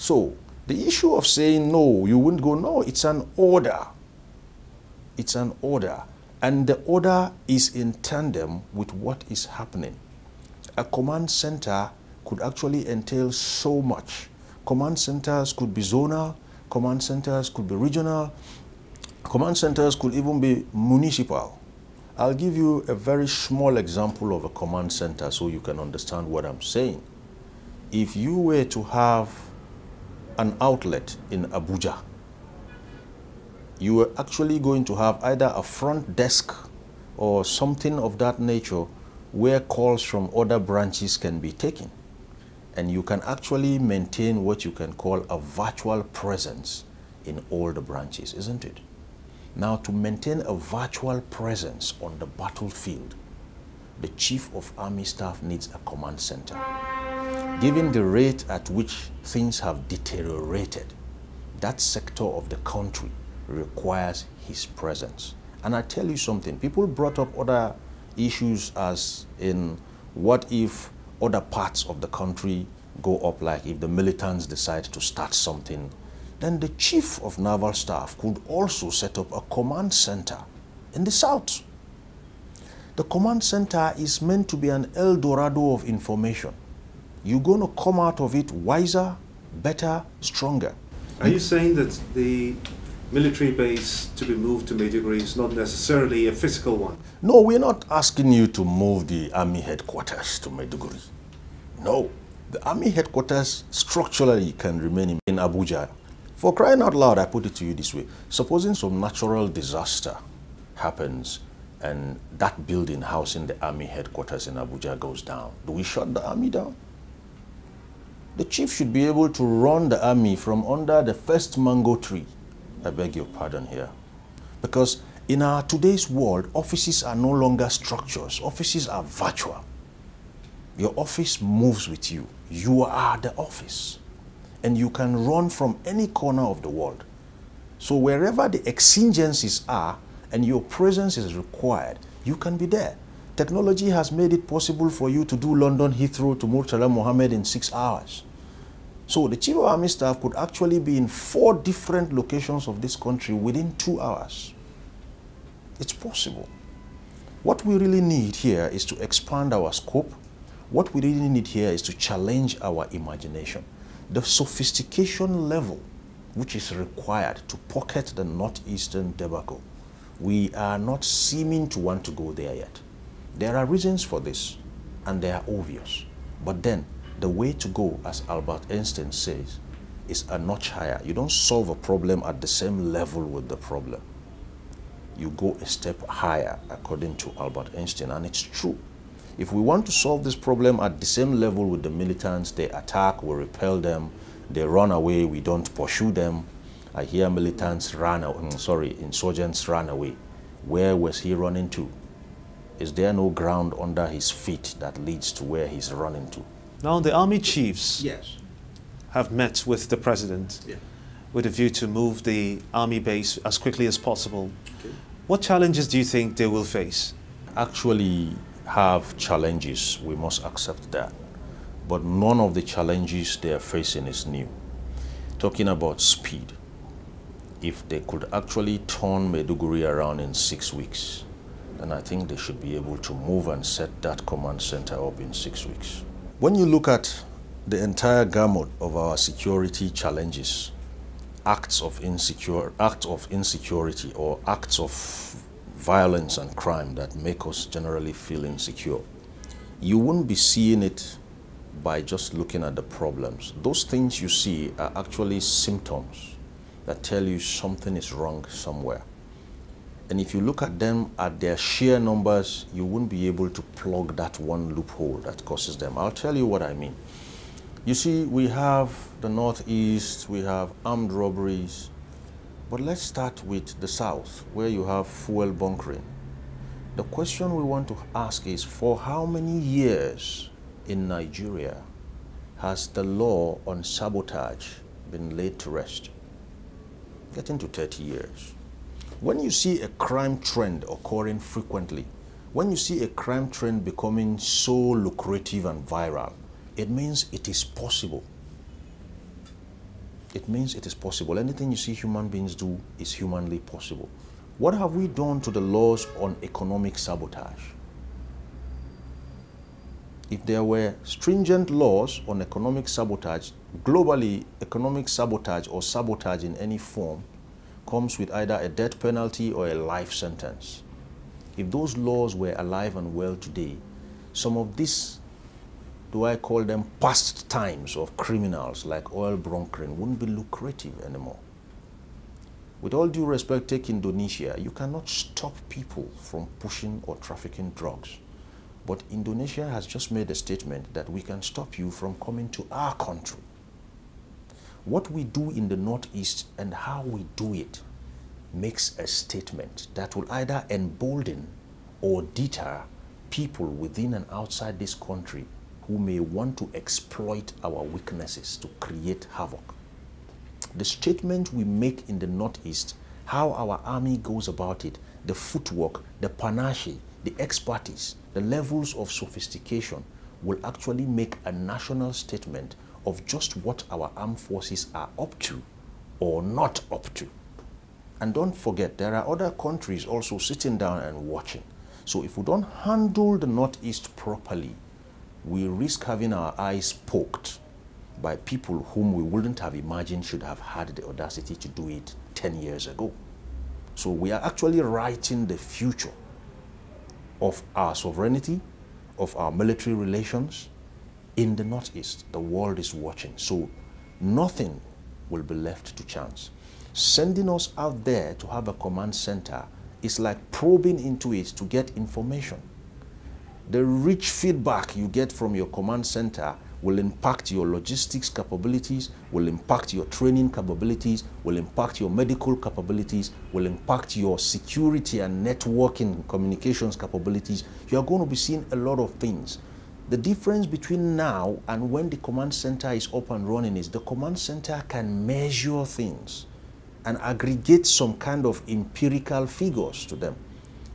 So the issue of saying no, you wouldn't go, no, it's an order. It's an order. And the order is in tandem with what is happening. A command center could actually entail so much. Command centers could be zonal, command centers could be regional, command centers could even be municipal. I'll give you a very small example of a command center so you can understand what I'm saying. If you were to have an outlet in Abuja, you are actually going to have either a front desk or something of that nature where calls from other branches can be taken. And you can actually maintain what you can call a virtual presence in all the branches, isn't it? Now, to maintain a virtual presence on the battlefield, the Chief of Army Staff needs a command center. Given the rate at which things have deteriorated, that sector of the country requires his presence. And I tell you something, people brought up other issues as in what if other parts of the country go up, like if the militants decide to start something, then the Chief of Naval Staff could also set up a command center in the south. The command center is meant to be an El Dorado of information. You're going to come out of it wiser, better, stronger. Are you saying that the military base to be moved to Maiduguri is not necessarily a physical one? No, we're not asking you to move the army headquarters to Maiduguri. No, the army headquarters structurally can remain in Abuja. For crying out loud, I put it to you this way. Supposing some natural disaster happens and that building housing the army headquarters in Abuja goes down, do we shut the army down? The chief should be able to run the army from under the first mango tree. I beg your pardon here. Because in our today's world, offices are no longer structures. Offices are virtual. Your office moves with you. You are the office. And you can run from any corner of the world. So wherever the exigencies are and your presence is required, you can be there. Technology has made it possible for you to do London Heathrow to Murtala Mohammed in 6 hours. So the Chief of Army Staff could actually be in 4 different locations of this country within 2 hours. It's possible. What we really need here is to expand our scope. What we really need here is to challenge our imagination. The sophistication level which is required to pocket the northeastern debacle, we are not seeming to want to go there yet. There are reasons for this, and they are obvious. But then, the way to go, as Albert Einstein says, is a notch higher. You don't solve a problem at the same level with the problem. You go a step higher, according to Albert Einstein, and it's true. If we want to solve this problem at the same level with the militants, they attack, we repel them, they run away, we don't pursue them. I hear militants insurgents ran away. Where was he running to? Is there no ground under his feet that leads to where he's running to? Now the army chiefs Yes. have met with the president with a view to move the army base as quickly as possible. Okay. What challenges do you think they will face? Actually have challenges, we must accept that. But none of the challenges they are facing is new. Talking about speed, if they could actually turn Maiduguri around in 6 weeks, then I think they should be able to move and set that command center up in 6 weeks. When you look at the entire gamut of our security challenges, acts of insecurity or acts of violence and crime that make us generally feel insecure, you wouldn't be seeing it by just looking at the problems. Those things you see are actually symptoms that tell you something is wrong somewhere. And if you look at them at their sheer numbers, you wouldn't be able to plug that one loophole that causes them. I'll tell you what I mean. You see, we have the Northeast, we have armed robberies, but let's start with the South, where you have fuel bunkering. The question we want to ask is, for how many years in Nigeria has the law on sabotage been laid to rest? Getting to 30 years. When you see a crime trend occurring frequently, when you see a crime trend becoming so lucrative and viral, it means it is possible. It means it is possible. Anything you see human beings do is humanly possible. What have we done to the laws on economic sabotage? If there were stringent laws on economic sabotage, globally, economic sabotage or sabotage in any form comes with either a death penalty or a life sentence. If those laws were alive and well today, some of these, do I call them past times of criminals like oil brokering, wouldn't be lucrative anymore. With all due respect, take Indonesia, you cannot stop people from pushing or trafficking drugs. But Indonesia has just made a statement that we can stop you from coming to our country. What we do in the Northeast and how we do it makes a statement that will either embolden or deter people within and outside this country who may want to exploit our weaknesses to create havoc. The statement we make in the Northeast, how our army goes about it, the footwork, the panache, the expertise, the levels of sophistication will actually make a national statement of just what our armed forces are up to or not up to. And don't forget, there are other countries also sitting down and watching. So if we don't handle the Northeast properly, we risk having our eyes poked by people whom we wouldn't have imagined should have had the audacity to do it 10 years ago. So we are actually writing the future of our sovereignty, of our military relations in the Northeast. The world is watching. So nothing will be left to chance. Sending us out there to have a command center is like probing into it to get information. The rich feedback you get from your command center will impact your logistics capabilities, will impact your training capabilities, will impact your medical capabilities, will impact your security and networking communications capabilities. You are going to be seeing a lot of things. The difference between now and when the command center is up and running is the command center can measure things and aggregate some kind of empirical figures to them.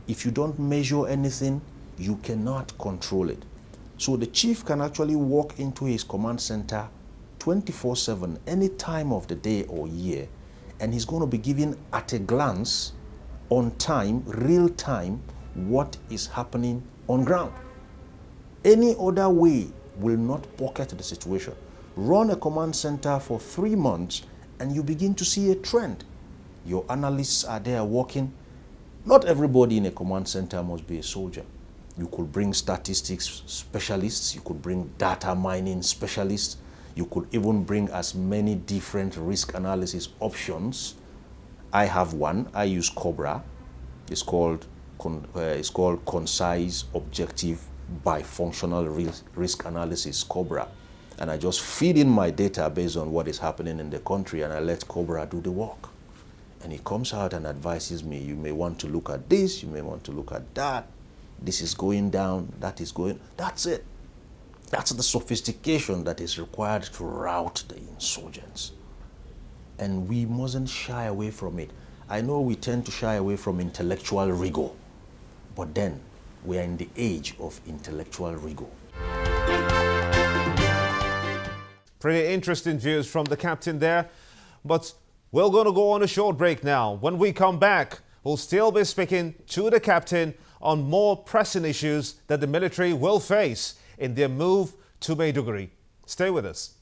If you don't measure anything, you cannot control it. So the chief can actually walk into his command center 24/7, any time of the day or year, and he's going to be giving at a glance, on time, real time, what is happening on ground. Any other way will not pocket the situation. Run a command center for 3 months and you begin to see a trend. Your analysts are there working. Not everybody in a command center must be a soldier. You could bring statistics specialists, you could bring data mining specialists, you could even bring as many different risk analysis options. I have one, I use Cobra. It's called Concise, Objective, Bifunctional Risk Analysis, Cobra. And I just feed in my data based on what is happening in the country and I let Cobra do the work. And he comes out and advises me, you may want to look at this, you may want to look at that. This is going down, that is going, that's it. That's the sophistication that is required to rout the insurgents. And we mustn't shy away from it. I know we tend to shy away from intellectual rigor, but then we are in the age of intellectual rigor. Pretty interesting views from the captain there, but we're going to go on a short break now. When we come back, we'll still be speaking to the captain on more pressing issues that the military will face in their move to Maiduguri. Stay with us.